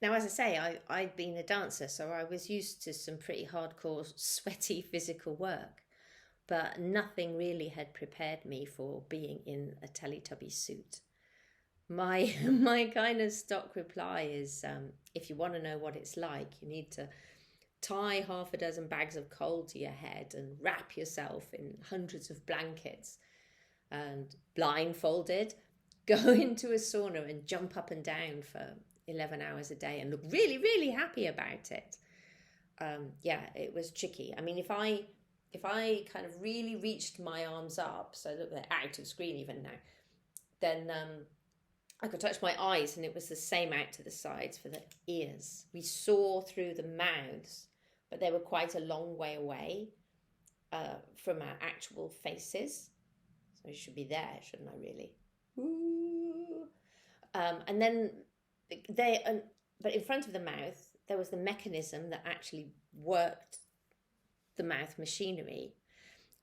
Now, as I say, I'd been a dancer, so I was used to some pretty hardcore, sweaty physical work, but nothing really had prepared me for being in a Teletubby suit. My my kind of stock reply is, if you want to know what it's like, you need to tie half a dozen bags of coal to your head and wrap yourself in hundreds of blankets and blindfolded, go into a sauna and jump up and down for 11 hours a day and look really, really happy about it. Yeah, it was tricky. I mean, if I kind of really reached my arms up, so look, they're out of screen even now, then I could touch my eyes, and it was the same out to the sides for the ears. We saw through the mouths, but they were quite a long way away from our actual faces. So I should be there, shouldn't I? Really? Ooh. And then but in front of the mouth, there was the mechanism that actually worked the mouth machinery.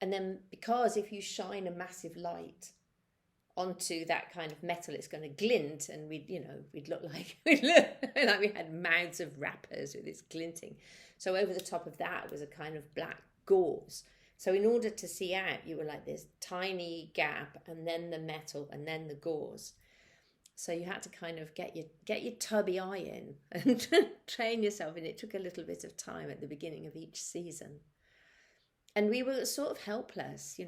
And then, because if you shine a massive light onto that kind of metal, it's going to glint, and we'd look like we'd look like we had mouths of rappers with this glinting. So over the top of that was a kind of black gauze. So in order to see out, you were like this tiny gap, and then the metal, and then the gauze. So you had to kind of get your tubby eye in and train yourself. And it took a little bit of time at the beginning of each season. And we were sort of helpless,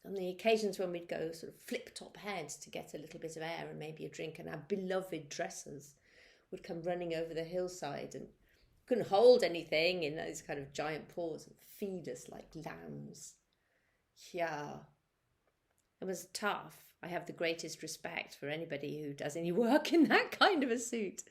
on the occasions when we'd go sort of flip top heads to get a little bit of air and maybe a drink, and our beloved dressers would come running over the hillside and couldn't hold anything in those kind of giant paws and feed us like lambs. Yeah, it was tough. I have the greatest respect for anybody who does any work in that kind of a suit.